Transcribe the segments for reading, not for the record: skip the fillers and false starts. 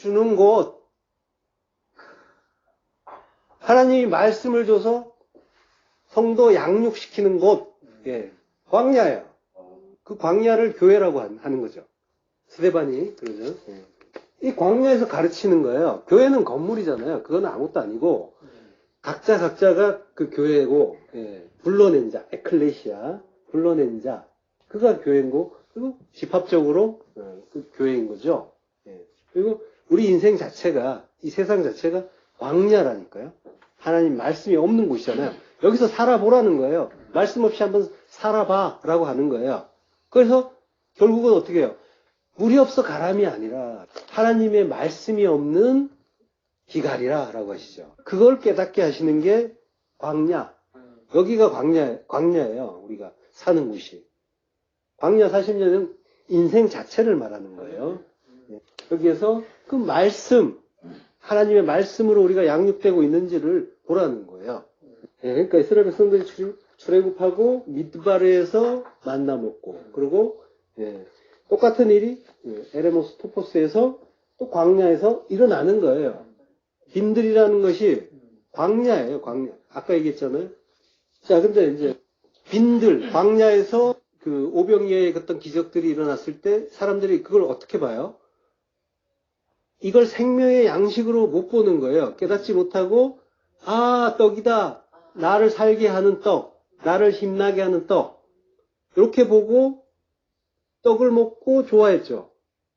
주는 곳, 하나님이 말씀을 줘서 성도 양육시키는 곳, 예, 광야예요. 그 광야를 교회라고 하는 거죠. 스데반이 그러죠. 예. 이 광야에서 가르치는 거예요. 교회는 건물이잖아요. 그건 아무것도 아니고 각자가 그 교회고, 예, 불러낸 자, 에클레시아, 불러낸 자, 그가 교회고, 그리고 집합적으로 그 교회인 거죠. 예. 그리고 우리 인생 자체가, 이 세상 자체가 광야라니까요. 하나님 말씀이 없는 곳이잖아요. 여기서 살아보라는 거예요. 말씀 없이 한번 살아봐라고 하는 거예요. 그래서 결국은 어떻게 해요? 물이 없어 가람이 아니라 하나님의 말씀이 없는 기갈이라라고 하시죠. 그걸 깨닫게 하시는 게 광야. 여기가 광야예요. 우리가 사는 곳이. 광야 40년은 인생 자체를 말하는 거예요. 여기에서 그 말씀, 하나님의 말씀으로 우리가 양육되고 있는지를 보라는 거예요. 그러니까 이스라엘 백성들이 출애굽하고 미드바르에서 만나 먹고, 그리고 똑같은 일이 에레모스 토포스에서 또 광야에서 일어나는 거예요. 빈들이라는 것이 광야예요, 광야. 아까 얘기했잖아요. 자, 근데 이제 빈들, 광야에서 그 오병이어의 어떤 기적들이 일어났을 때 사람들이 그걸 어떻게 봐요? 이걸 생명의 양식으로 못 보는 거예요. 깨닫지 못하고, 아, 떡이다. 나를 살게 하는 떡. 나를 힘나게 하는 떡. 이렇게 보고 떡을 먹고 좋아했죠.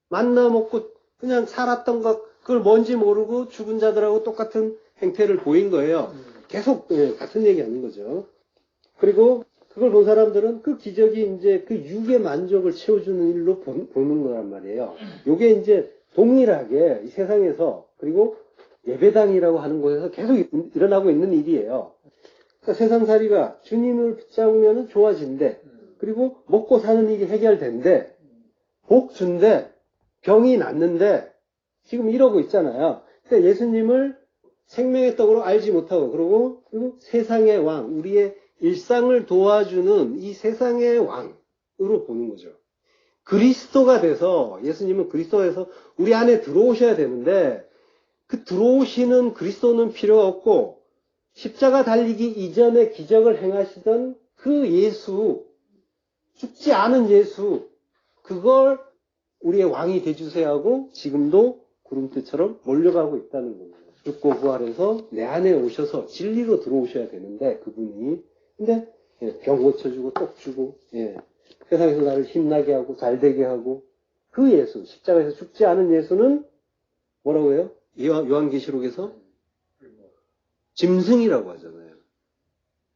만나 먹고 그냥 살았던 것, 그걸 뭔지 모르고 죽은 자들하고 똑같은 행태를 보인 거예요. 계속 같은 얘기 하는 거죠. 그리고 그걸 본 사람들은 그 기적이 이제 그 육의 만족을 채워주는 일로 보는 거란 말이에요. 요게 이제 동일하게 이 세상에서, 그리고 예배당이라고 하는 곳에서 계속 일어나고 있는 일이에요. 그러니까 세상살이가 주님을 붙잡으면 좋아진대. 그리고 먹고 사는 일이 해결된대. 복 준대. 병이 낫는데 지금 이러고 있잖아요. 그러니까 예수님을 생명의 떡으로 알지 못하고, 그리고 세상의 왕, 우리의 일상을 도와주는 이 세상의 왕으로 보는 거죠. 그리스도가 돼서, 예수님은 그리스도가 돼서 우리 안에 들어오셔야 되는데, 그 들어오시는 그리스도는 필요가 없고, 십자가 달리기 이전에 기적을 행하시던 그 예수, 죽지 않은 예수, 그걸 우리의 왕이 되주세요 하고 지금도 구름대처럼 몰려가고 있다는 겁니다. 죽고 부활해서 내 안에 오셔서 진리로 들어오셔야 되는데, 그분이. 근데 병 고쳐주고 떡 주고, 세상에서 나를 힘나게 하고 잘되게 하고, 그 예수, 십자가에서 죽지 않은 예수는 뭐라고 해요? 요한계시록에서 짐승이라고 하잖아요.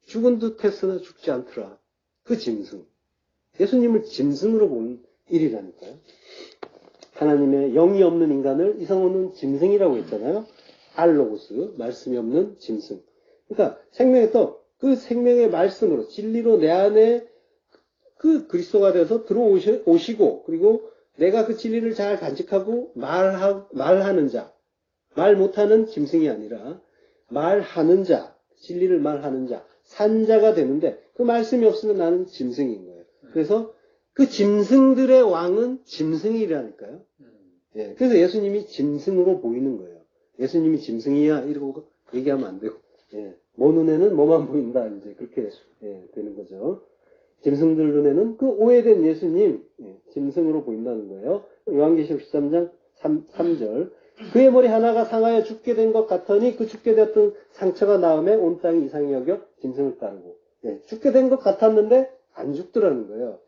죽은 듯 했으나 죽지 않더라. 그 짐승. 예수님을 짐승으로 본 일이라니까요. 하나님의 영이 없는 인간을 이성호는 짐승이라고 했잖아요. 알로고스, 말씀이 없는 짐승. 그러니까 생명의 떡, 그 생명의 말씀으로, 진리로 내 안에 그 그리스도가 돼서 들어오시고, 그리고 내가 그 진리를 잘 간직하고 말하는 자, 말 못하는 짐승이 아니라 말하는 자, 진리를 말하는 자, 산자가 되는데, 그 말씀이 없으면 나는 짐승인 거예요. 그래서 그 짐승들의 왕은 짐승이라니까요. 그래서 예수님이 짐승으로 보이는 거예요. 예수님이 짐승이야 이러고 얘기하면 안 되고, 뭐 눈에는 뭐만 보인다, 이제 그렇게 되는 거죠. 짐승들 눈에는 그 오해된 예수님, 짐승으로 보인다는 거예요. 요한계시록 13장 3절. 그의 머리 하나가 상하여 죽게 된 것 같으니 그 죽게 되었던 상처가 나음에 온 땅이 이상히 여겨 짐승을 따르고. 죽게 된 것 같았는데 안 죽더라는 거예요.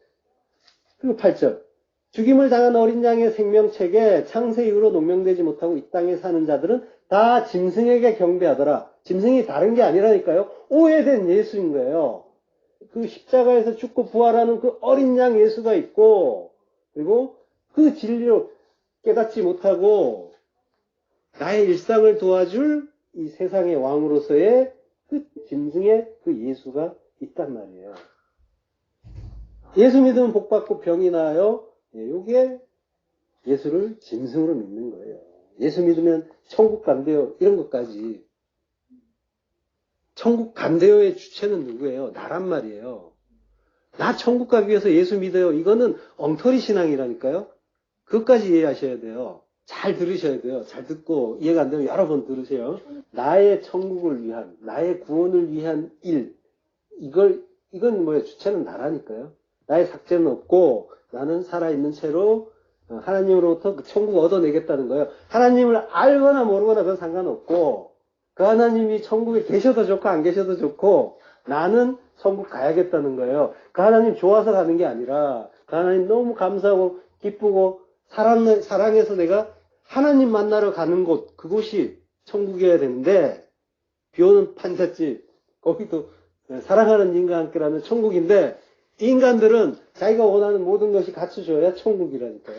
그리고 8절. 죽임을 당한 어린 양의 생명책에 창세 이후로 농명되지 못하고 이 땅에 사는 자들은 다 짐승에게 경배하더라. 짐승이 다른 게 아니라니까요. 오해된 예수인 거예요. 그 십자가에서 죽고 부활하는 그 어린 양 예수가 있고, 그리고 그 진리로 깨닫지 못하고 나의 일상을 도와줄 이 세상의 왕으로서의 그 짐승의 그 예수가 있단 말이에요. 예수 믿으면 복받고 병이 나아요. 이게 예수를 짐승으로 믿는 거예요. 예수 믿으면 천국 간대요. 이런 것까지. 천국 간대요의 주체는 누구예요? 나란 말이에요. 나 천국 가기 위해서 예수 믿어요. 이거는 엉터리 신앙이라니까요. 그것까지 이해하셔야 돼요. 잘 들으셔야 돼요. 잘 듣고 이해가 안 되면 여러 번 들으세요. 나의 천국을 위한, 나의 구원을 위한 일. 이건 뭐예요? 주체는 나라니까요. 나의 삭제는 없고 나는 살아있는 채로 하나님으로부터 그 천국을 얻어내겠다는 거예요. 하나님을 알거나 모르거나 그건 상관없고 그 하나님이 천국에 계셔도 좋고 안 계셔도 좋고 나는 천국 가야겠다는 거예요. 그 하나님 좋아서 가는 게 아니라 그 하나님 너무 감사하고 기쁘고 사랑해서 내가 하나님 만나러 가는 곳, 그곳이 천국이어야 되는데 비 오는 판잣집, 거기도 사랑하는 인간과 함께라는 천국인데 인간들은 자기가 원하는 모든 것이 갖춰져야 천국이라니까요.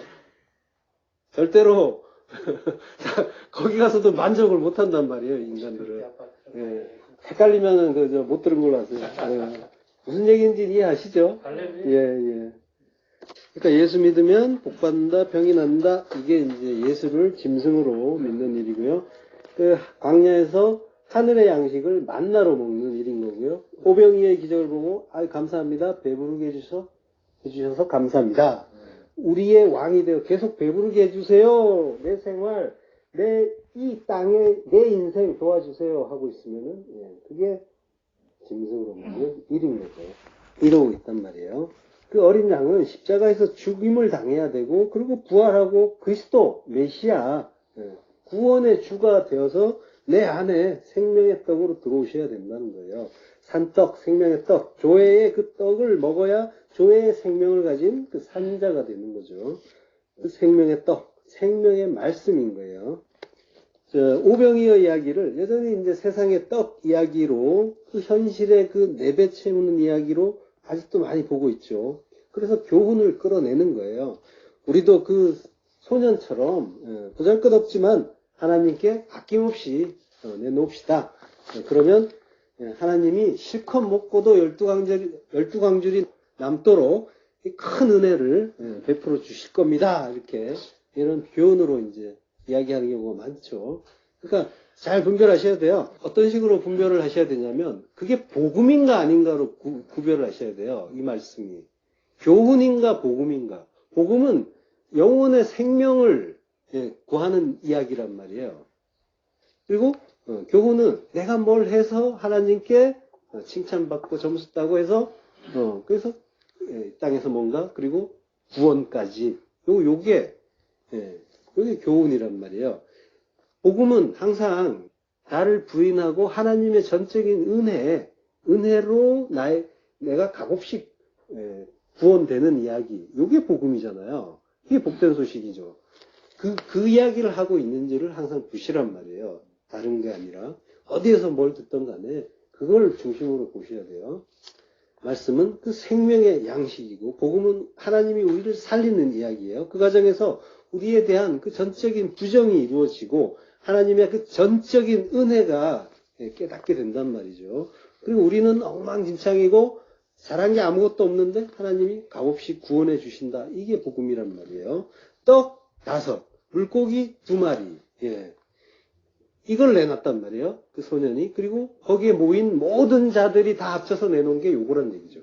절대로 거기 가서도 만족을 못한단 말이에요, 인간들은. 예. 헷갈리면은 못 들은 걸로 아세요. 예. 무슨 얘기인지 이해하시죠? 예, 예. 그러니까 예수 믿으면 복 받는다, 병이 난다. 이게 이제 예수를 짐승으로 믿는 일이고요. 그 광야에서 하늘의 양식을 만나로 먹는 일인 거고요. 오병이의 기적을 보고 감사합니다. 배부르게 해주셔서 감사합니다. 우리의 왕이 되어 계속 배부르게 해주세요. 내 생활, 이 땅에 내 인생 도와주세요 하고 있으면은 그게 짐승으로 먹는 일인 거죠. 이러고 있단 말이에요. 그 어린 양은 십자가에서 죽임을 당해야 되고 그리고 부활하고 그리스도 메시아 구원의 주가 되어서 내 안에 생명의 떡으로 들어오셔야 된다는 거예요. 산떡, 생명의 떡, 조회의 그 떡을 먹어야 조회의 생명을 가진 그 산자가 되는 거죠. 그 생명의 떡, 생명의 말씀인 거예요. 오병이어 이야기를 여전히 이제 세상의 떡 이야기로 그 현실의 그 내배채우는 이야기로 아직도 많이 보고 있죠. 그래서 교훈을 끌어내는 거예요. 우리도 그 소년처럼 보잘것없지만 하나님께 아낌없이 내놓읍시다. 그러면 하나님이 실컷 먹고도 12광줄이 남도록 큰 은혜를 베풀어 주실 겁니다. 이렇게 이런 교훈으로 이제 이야기하는 경우가 많죠. 그러니까 잘 분별하셔야 돼요. 어떤 식으로 분별을 하셔야 되냐면 그게 복음인가 아닌가로 구별을 하셔야 돼요. 이 말씀이. 교훈인가 복음인가. 복음은 영혼의 생명을 구하는 이야기란 말이에요. 그리고 교훈은 내가 뭘 해서 하나님께 칭찬받고 점수 따고 해서 그래서 땅에서 뭔가 그리고 구원까지 요게 교훈이란 말이에요. 복음은 항상 나를 부인하고 하나님의 전적인 은혜로 내가 값없이 구원되는 이야기. 요게 복음이잖아요. 이게 복된 소식이죠. 그 이야기를 하고 있는지를 항상 보시란 말이에요. 다른 게 아니라 어디에서 뭘 듣던 간에 그걸 중심으로 보셔야 돼요. 말씀은 그 생명의 양식이고 복음은 하나님이 우리를 살리는 이야기예요. 그 과정에서 우리에 대한 그 전적인 부정이 이루어지고 하나님의 그 전적인 은혜가 깨닫게 된단 말이죠. 그리고 우리는 엉망진창이고 잘한 게 아무것도 없는데 하나님이 값없이 구원해 주신다. 이게 복음이란 말이에요. 떡 5, 물고기 2마리. 이걸 내놨단 말이에요. 그 소년이. 그리고 거기에 모인 모든 자들이 다 합쳐서 내놓은 게 요거란 얘기죠.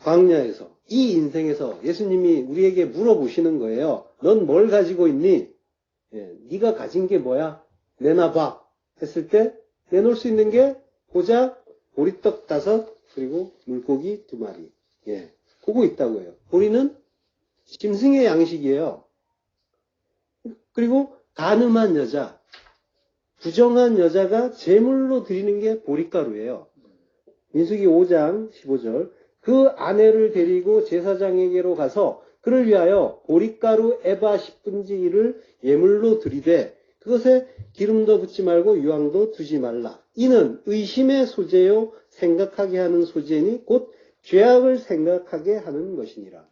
광야에서, 이 인생에서 예수님이 우리에게 물어보시는 거예요. 넌 뭘 가지고 있니? 네가 가진 게 뭐야? 내놔봐. 했을 때 내놓을 수 있는 게 고작 보리떡 5, 그리고 물고기 2마리. 그거 있다고 해요. 보리는 짐승의 양식이에요. 그리고 가늠한 여자, 부정한 여자가 제물로 드리는 게 보리가루예요. 민수기 5장 15절. 그 아내를 데리고 제사장에게로 가서 그를 위하여 보리가루 에바 10분지 1을 예물로 드리되 그것에 기름도 붓지 말고 유황도 두지 말라. 이는 의심의 소재요 생각하게 하는 소재니 곧 죄악을 생각하게 하는 것이니라.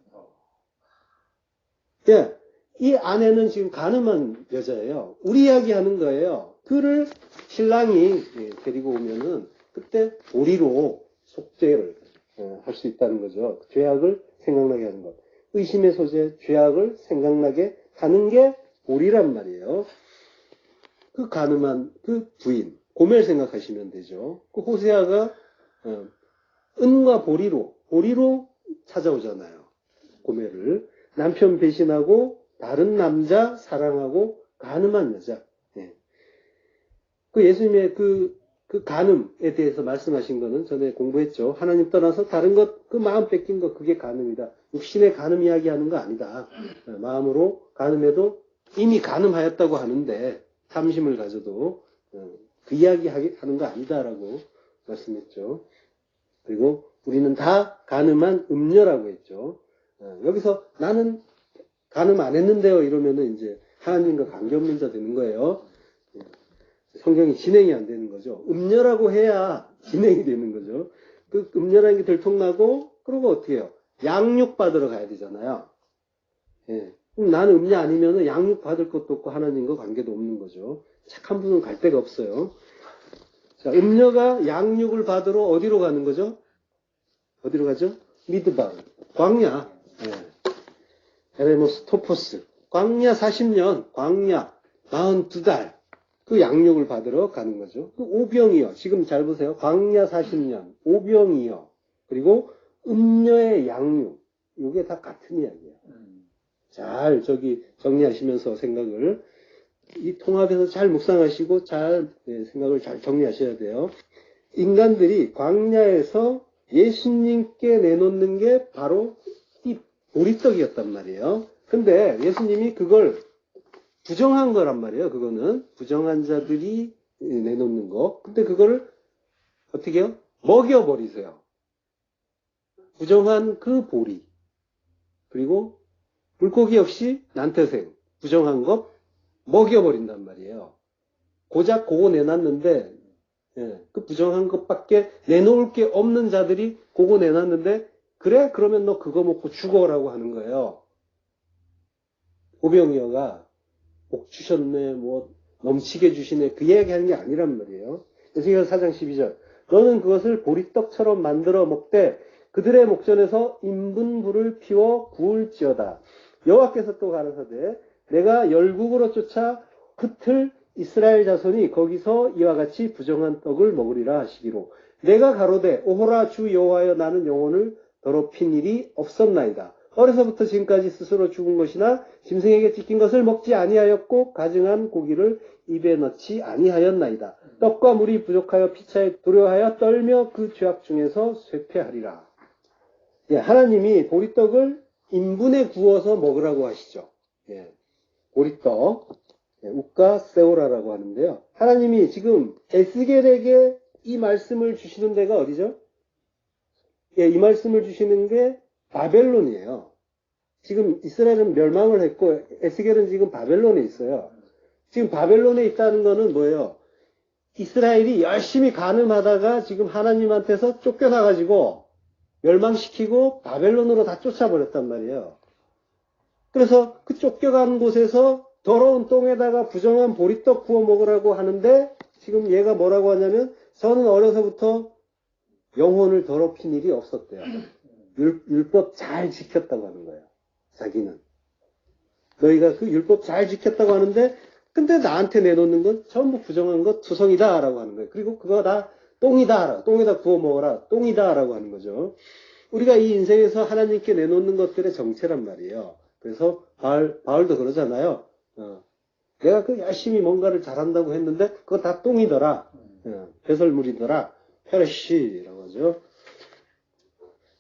이 아내는 지금 가늠한 여자예요. 우리 이야기하는 거예요. 그를 신랑이 데리고 오면은 그때 보리로 속죄를 할 수 있다는 거죠. 죄악을 생각나게 하는 것. 의심의 소재, 죄악을 생각나게 하는 게 보리란 말이에요. 그 가늠한 그 부인, 고멜 생각하시면 되죠. 그 호세아가 은과 보리로 찾아오잖아요. 고멜을. 남편 배신하고 다른 남자 사랑하고 간음한 여자. 예. 그 예수님의 그 간음에 대해서 말씀하신 거는 전에 공부했죠. 하나님 떠나서 다른 것, 그 마음 뺏긴 것, 그게 간음이다. 육신의 간음 이야기하는 거 아니다. 마음으로 간음해도 이미 간음하였다고 하는데 탐심을 가져도 그 이야기 하는 거 아니다라고 말씀했죠. 그리고 우리는 다 간음한 음녀라고 했죠. 여기서 나는 간음 안 했는데요 이러면은 이제 하나님과 관계없는 자 되는 거예요. 성경이 진행이 안 되는 거죠. 음녀라고 해야 진행이 되는 거죠. 그 음녀라는 게 들통나고 그러고 어떻게 해요? 양육 받으러 가야 되잖아요. 예. 그럼 나는 음녀 아니면은 양육 받을 것도 없고 하나님과 관계도 없는 거죠. 착한 분은 갈 데가 없어요. 자, 음녀가 양육을 받으러 어디로 가는 거죠? 어디로 가죠? 미드바르. 광야. 예. 에레모스 토포스. 광야 40년, 광야 42달. 그 양육을 받으러 가는 거죠. 그 오병이어. 지금 잘 보세요. 광야 40년, 오병이어. 그리고 음녀의 양육. 이게 다 같은 이야기예요. 잘 정리하시면서 생각을 이 통합에서 잘 묵상하시고 잘 생각을 잘 정리하셔야 돼요. 인간들이 광야에서 예수님께 내놓는 게 바로 이 보리떡이었단 말이에요. 근데 예수님이 그걸 부정한 거란 말이에요. 그거는 부정한 자들이 내놓는 거. 근데 그거를 어떻게 해요? 먹여버리세요. 부정한 그 보리. 그리고 물고기 역시 난태생. 부정한 것 먹여버린단 말이에요. 고작 그거 내놨는데 그 부정한 것밖에 내놓을 게 없는 자들이 그거 내놨는데 그래? 그러면 너 그거 먹고 죽어라고 하는 거예요. 오병이어가 복 주셨네, 뭐 넘치게 주시네, 그 이야기하는 게 아니란 말이에요. 에스겔서 4장 12절. 너는 그것을 보리떡처럼 만들어 먹되 그들의 목전에서 인분불을 피워 구울지어다. 여호와께서 또 가라사대 내가 열국으로 쫓아 흩을 이스라엘 자손이 거기서 이와 같이 부정한 떡을 먹으리라 하시기로 내가 가로되 오호라 주 여호와여 나는 영혼을 더럽힌 일이 없었나이다. 어려서부터 지금까지 스스로 죽은 것이나 짐승에게 찢긴 것을 먹지 아니하였고 가증한 고기를 입에 넣지 아니하였나이다. 떡과 물이 부족하여 피차에 두려워하여 떨며 그 죄악 중에서 쇠퇴하리라. 예, 하나님이 보리떡을 인분에 구워서 먹으라고 하시죠. 예, 보리떡, 우까 세오라라고 하는데요. 하나님이 지금 에스겔에게 이 말씀을 주시는 데가 어디죠? 예, 이 말씀을 주시는 게 바벨론이에요. 지금 이스라엘은 멸망을 했고 에스겔은 지금 바벨론에 있어요. 지금 바벨론에 있다는 거는 뭐예요? 이스라엘이 열심히 간음하다가 지금 하나님한테서 쫓겨나가지고 멸망시키고 바벨론으로 다 쫓아버렸단 말이에요. 그래서 그 쫓겨간 곳에서 더러운 똥에다가 부정한 보리떡 구워 먹으라고 하는데 지금 얘가 뭐라고 하냐면 저는 어려서부터 영혼을 더럽힌 일이 없었대요. 율법 잘 지켰다고 하는 거예요. 자기는. 너희가 그 율법 잘 지켰다고 하는데 근데 나한테 내놓는 건 전부 부정한 것 투성이다 라고 하는 거예요. 그리고 그거 다 똥이다. 똥에다 구워 먹어라. 똥이다 라고 하는 거죠. 우리가 이 인생에서 하나님께 내놓는 것들의 정체란 말이에요. 그래서 바울도 그러잖아요. 내가 그 열심히 뭔가를 잘한다고 했는데 그거 다 똥이더라. 배설물이더라. 페르시라고 하죠.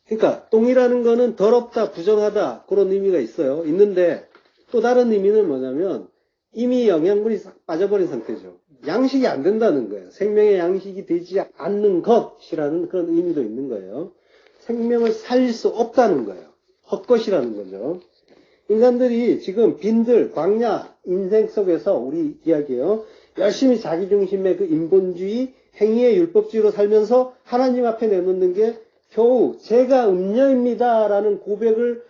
그러니까 똥이라는 거는 더럽다, 부정하다 그런 의미가 있어요. 있는데 또 다른 의미는 뭐냐면 이미 영양분이 싹 빠져버린 상태죠. 양식이 안 된다는 거예요. 생명의 양식이 되지 않는 것이라는 그런 의미도 있는 거예요. 생명을 살릴 수 없다는 거예요. 헛것이라는 거죠. 인간들이 지금 빈들, 광야, 인생 속에서 우리 이야기예요. 열심히 자기중심의 그 인본주의, 행위의 율법주의로 살면서 하나님 앞에 내놓는 게 겨우 제가 음녀입니다 라는 고백을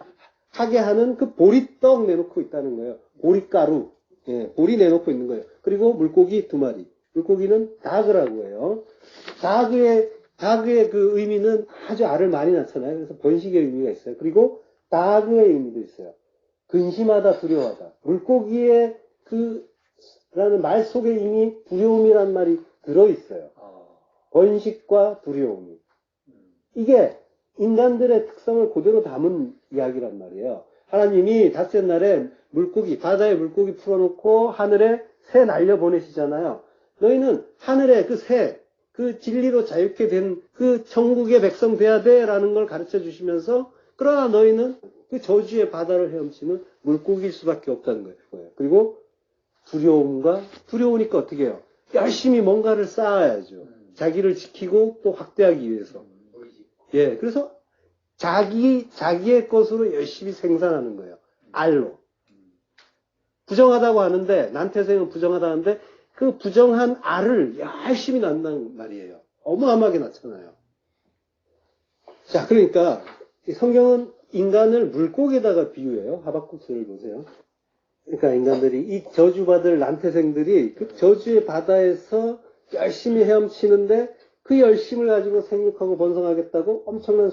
하게 하는 그 보리떡 내놓고 있다는 거예요. 보리가루, 보리 내놓고 있는 거예요. 그리고 물고기 2마리. 물고기는 다그라고 해요. 다그의 그 의미는 아주 알을 많이 낳잖아요. 그래서 번식의 의미가 있어요. 그리고 다그의 의미도 있어요. 근심하다, 두려워하다. 물고기의 라는 말 속에 이미 두려움이란 말이 들어있어요. 번식과 두려움이. 이게 인간들의 특성을 그대로 담은 이야기란 말이에요. 하나님이 닷새 날에 물고기, 바다에 물고기 풀어놓고 하늘에 새 날려보내시잖아요. 너희는 하늘에 그 새, 그 진리로 자유케 된 그 천국의 백성 돼야 돼 라는 걸 가르쳐 주시면서 그러나 너희는 그 저주의 바다를 헤엄치는 물고기일 수밖에 없다는 거예요. 그리고 두려우니까 어떻게 해요? 열심히 뭔가를 쌓아야죠. 자기를 지키고 또 확대하기 위해서. 예, 그래서 자기의 것으로 열심히 생산하는 거예요. 알로. 부정하다고 하는데, 난태생은 부정하다 하는데, 그 부정한 알을 열심히 낳는다는 말이에요. 어마어마하게 낳잖아요. 자, 그러니까, 성경은 인간을 물고기에다가 비유해요. 하박국서를 보세요. 그러니까 인간들이, 이 저주받을 난태생들이 그 저주의 바다에서 열심히 헤엄치는데, 그 열심을 가지고 생육하고 번성하겠다고 엄청난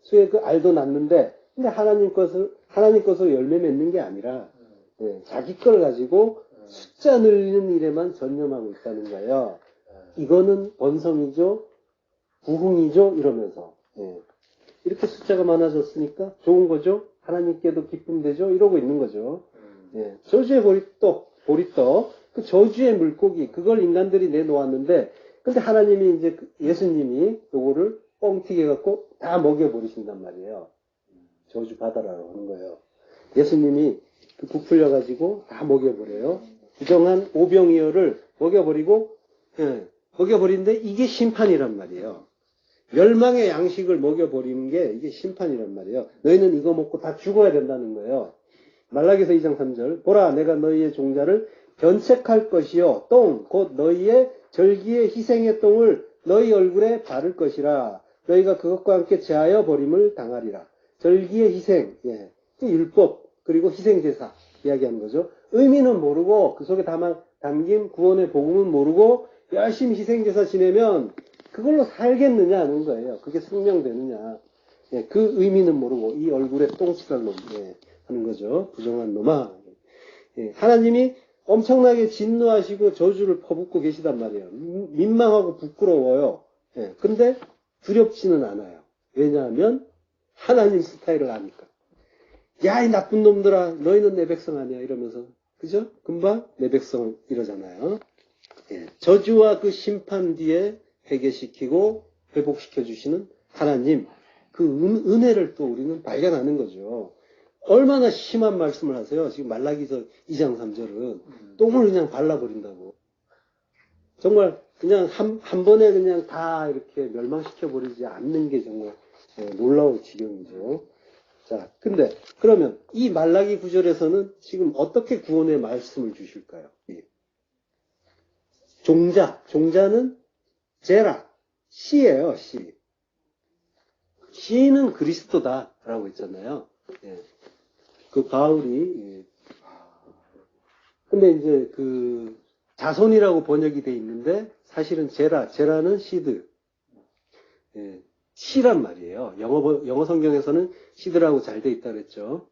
수의 그 알도 낳는데, 근데 하나님 것으로 열매 맺는 게 아니라, 자기 걸 가지고 숫자 늘리는 일에만 전념하고 있다는 거예요. 이거는 번성이죠, 부흥이죠, 이러면서. 이렇게 숫자가 많아졌으니까 좋은 거죠? 하나님께도 기쁨 되죠? 이러고 있는 거죠. 저주의 보리떡, 그 저주의 물고기, 그걸 인간들이 내놓았는데, 근데 하나님이 이제 예수님이 요거를 뻥튀기 해갖고 다 먹여버리신단 말이에요. 저주 받아라고 하는 거예요. 예수님이 그 부풀려가지고 다 먹여버려요. 부정한 오병이어를 먹여버리고, 먹여버리는데 이게 심판이란 말이에요. 멸망의 양식을 먹여버리는 게 이게 심판이란 말이에요. 너희는 이거 먹고 다 죽어야 된다는 거예요. 말라기서 2장 3절. 보라, 내가 너희의 종자를 변책할 것이요. 똥, 곧 너희의 절기의 희생의 똥을 너희 얼굴에 바를 것이라. 너희가 그것과 함께 제하여 버림을 당하리라. 절기의 희생, 율법, 그리고 희생제사 이야기하는 거죠. 의미는 모르고 그 속에 담긴 구원의 복음은 모르고 열심히 희생제사 지내면 그걸로 살겠느냐 하는 거예요. 그게 생명되느냐. 그 의미는 모르고 이 얼굴에 똥칠할 놈 하는 거죠. 부정한 놈아. 하나님이 엄청나게 진노하시고 저주를 퍼붓고 계시단 말이에요. 민망하고 부끄러워요. 근데 두렵지는 않아요. 왜냐하면 하나님 스타일을 아니까. 야, 이 나쁜 놈들아, 너희는 내 백성 아니야 이러면서, 그죠? 금방 내 백성 이러잖아요. 저주와 그 심판 뒤에 회개시키고 회복시켜 주시는 하나님, 그 은혜를 또 우리는 발견하는 거죠. 얼마나 심한 말씀을 하세요. 지금 말라기서 2장 3절은 똥을 그냥 발라버린다고. 정말 그냥 한 번에 그냥 다 이렇게 멸망시켜버리지 않는 게 정말 놀라울 지경이죠. 자, 근데 그러면 이 말라기 9절에서는 지금 어떻게 구원의 말씀을 주실까요? 종자는 제라, 씨예요, 씨. 씨는 그리스도다라고 했잖아요. 그 바울이 근데 이제 그 자손이라고 번역이 돼 있는데 사실은 제라는 시드. 시란 말이에요. 영어 성경에서는 시드라고 잘 돼 있다 그랬죠.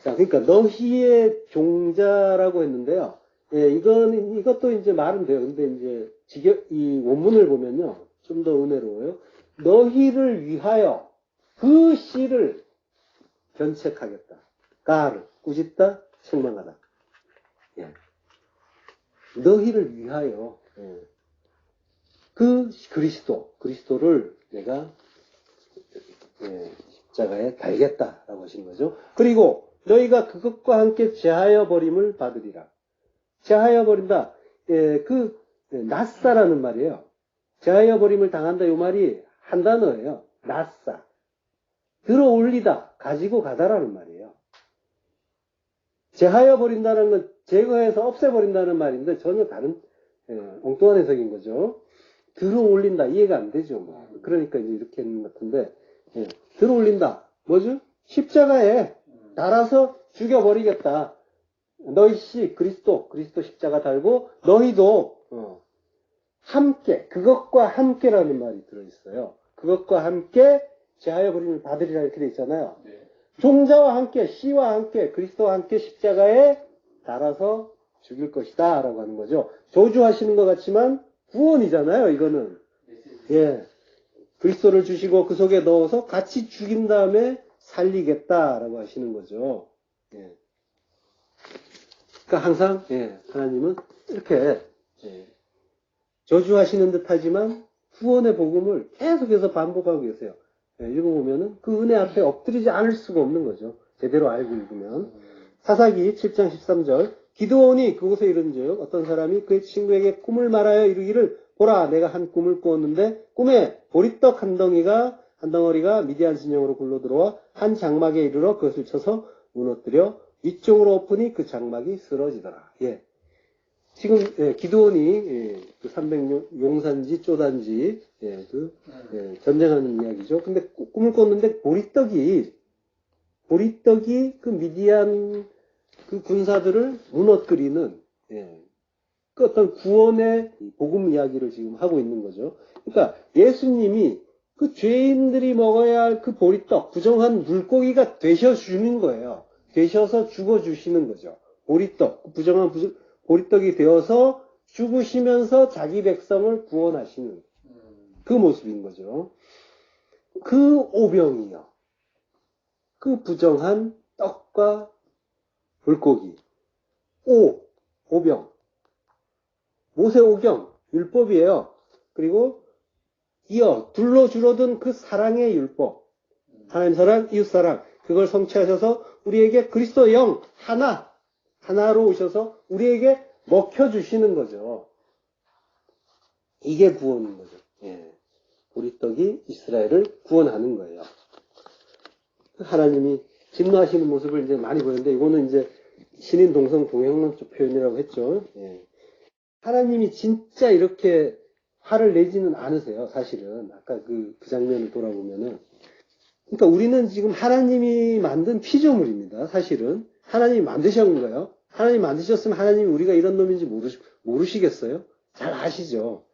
자, 그러니까 너희의 종자라고 했는데요. 이것도 이제 말은 돼요. 근데 이제 이 원문을 보면요. 좀 더 은혜로워요. 너희를 위하여 그 씨를 견책하겠다. 가를 꾸짖다, 책망하다. 너희를 위하여 그 그리스도를 내가 십자가에 달겠다라고 하시는 거죠. 그리고 너희가 그것과 함께 제하여 버림을 받으리라. 제하여 버린다. 그 낫사라는 말이에요. 제하여 버림을 당한다. 이 말이 한 단어예요. 낫사. 들어올리다, 가지고 가다라는 말이에요. 제하여 버린다는 건 제거해서 없애버린다는 말인데 전혀 다른 엉뚱한 해석인 거죠. 들어올린다, 이해가 안 되죠. 뭐. 그러니까 이제 이렇게 하는 것 같은데 들어올린다. 뭐죠? 십자가에 달아서 죽여버리겠다. 너희 씨 그리스도 십자가 달고 너희도 함께, 그것과 함께라는 말이 들어있어요. 그것과 함께 제하여 버림을 받으리라 이렇게 돼 있잖아요. 종자와 함께, 씨와 함께, 그리스도와 함께 십자가에 달아서 죽일 것이다 라고 하는 거죠. 저주하시는 것 같지만 구원이잖아요, 이거는. 그리스도를 주시고 그 속에 넣어서 같이 죽인 다음에 살리겠다라고 하시는 거죠. 예. 그러니까 항상 하나님은 이렇게 저주하시는 듯하지만 구원의 복음을 계속해서 반복하고 계세요. 읽어보면은 그 은혜 앞에 엎드리지 않을 수가 없는 거죠. 제대로 알고 읽으면. 사사기 7장 13절 기드온이 그곳에 이른즉 어떤 사람이 그의 친구에게 꿈을 말하여 이르기를 보라 내가 한 꿈을 꾸었는데 꿈에 보리떡 한 덩어리가 미디안 진영으로 굴러들어와 한 장막에 이르러 그것을 쳐서 무너뜨려 위쪽으로 엎으니 그 장막이 쓰러지더라. 지금 기드온이 그 300용산지 쪼단지 전쟁하는 이야기죠. 근데 꿈을 꿨는데 보리떡이 그 미디안 그 군사들을 무너뜨리는 그 어떤 구원의 복음 이야기를 지금 하고 있는 거죠. 그러니까 예수님이 그 죄인들이 먹어야 할 그 보리떡, 부정한 물고기가 되셔주는 거예요. 되셔서 죽어주시는 거죠. 보리떡, 부정한 보리떡이 되어서 죽으시면서 자기 백성을 구원하시는 그 모습인 거죠. 그 오병이요. 그 부정한 떡과 물고기. 오병. 모세오경, 율법이에요. 그리고 이어 둘로 줄어든 그 사랑의 율법. 하나님 사랑, 이웃 사랑. 그걸 성취하셔서 우리에게 그리스도 영 하나로 오셔서 우리에게 먹혀주시는 거죠. 이게 구원인 거죠. 보리떡이 이스라엘을 구원하는 거예요. 하나님이 진노하시는 모습을 이제 많이 보였는데 이거는 이제 신인 동성 동형론적 표현이라고 했죠. 하나님이 진짜 이렇게 화를 내지는 않으세요. 사실은 아까 그 장면을 돌아보면은 그러니까 우리는 지금 하나님이 만든 피조물입니다. 사실은 하나님이 만드신 거예요. 하나님 만드셨으면 하나님이 우리가 이런 놈인지 모르시겠어요? 잘 아시죠.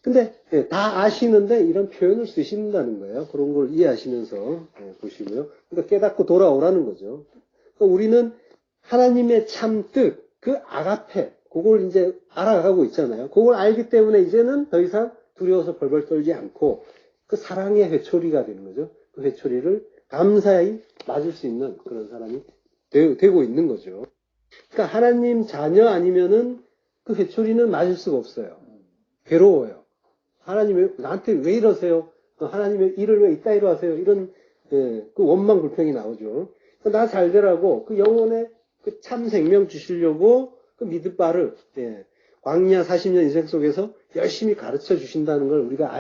근데 다 아시는데 이런 표현을 쓰신다는 거예요. 그런 걸 이해하시면서 보시고요. 그러니까 깨닫고 돌아오라는 거죠. 그러니까 우리는 하나님의 참 뜻, 그 아가페, 그걸 이제 알아가고 있잖아요. 그걸 알기 때문에 이제는 더 이상 두려워서 벌벌 떨지 않고 그 사랑의 회초리가 되는 거죠. 그 회초리를 감사히 맞을 수 있는 그런 사람이 되고 있는 거죠. 그러니까 하나님 자녀 아니면은 그 회초리는 맞을 수가 없어요. 괴로워요. 하나님 나한테 왜 이러세요? 하나님의 일을 왜 이따위로 하세요? 이런 그 원망 불평이 나오죠. 나 잘 되라고 그 영혼의 그 참 생명 주시려고 그 믿음바를 광야 40년 인생 속에서 열심히 가르쳐 주신다는 걸 우리가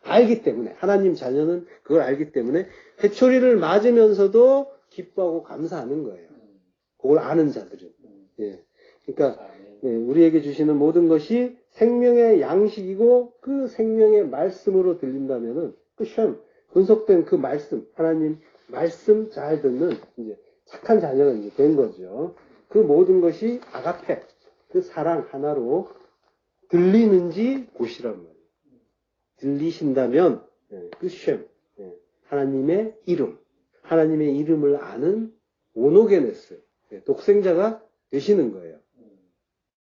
알기 때문에 하나님 자녀는 그걸 알기 때문에 회초리를 맞으면서도 기뻐하고 감사하는 거예요. 그걸 아는 자들은. 그러니까 우리에게 주시는 모든 것이 생명의 양식이고 그 생명의 말씀으로 들린다면은 그 쉔 분석된 그 말씀 하나님 말씀 잘 듣는 이제 착한 자녀가 이제 된 거죠. 그 모든 것이 아가페 그 사랑 하나로 들리는지 보시란 말이에요. 들리신다면 그 쉔 하나님의 이름 하나님의 이름을 아는 오노게네스 독생자가 되시는 거예요.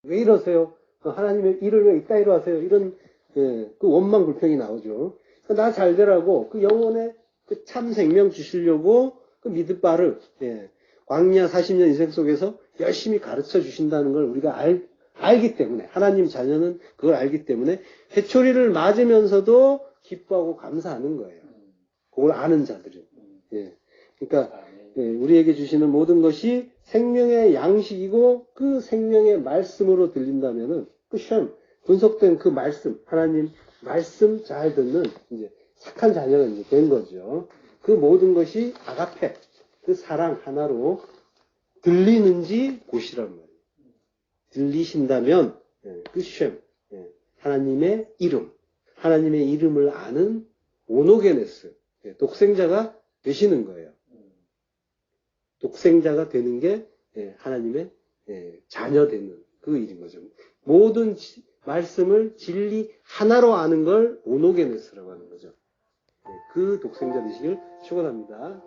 왜 이러세요? 하나님의 일을 왜 이따위로 하세요? 이런 그 원망 불평이 나오죠. 나 잘 되라고 그 영혼의 그 참 생명 주시려고 그 믿음바를 광야 40년 인생 속에서 열심히 가르쳐 주신다는 걸 우리가 알기 때문에 하나님 자녀는 그걸 알기 때문에 회초리를 맞으면서도 기뻐하고 감사하는 거예요. 그걸 아는 자들은. 그러니까 우리에게 주시는 모든 것이 생명의 양식이고 그 생명의 말씀으로 들린다면은 그 쉔 분석된 그 말씀 하나님 말씀 잘 듣는 이제 착한 자녀가 이제 된 거죠. 그 모든 것이 아가페 그 사랑 하나로 들리는지 보시란 말이에요. 들리신다면 그 쉔 하나님의 이름 하나님의 이름을 아는 오노게네스 독생자가 되시는 거예요. 독생자가 되는 게 하나님의 자녀 되는 그 일인 거죠. 모든 말씀을 진리 하나로 아는 걸 오노게네스라고 하는 거죠. 그 독생자 되시길 축원합니다.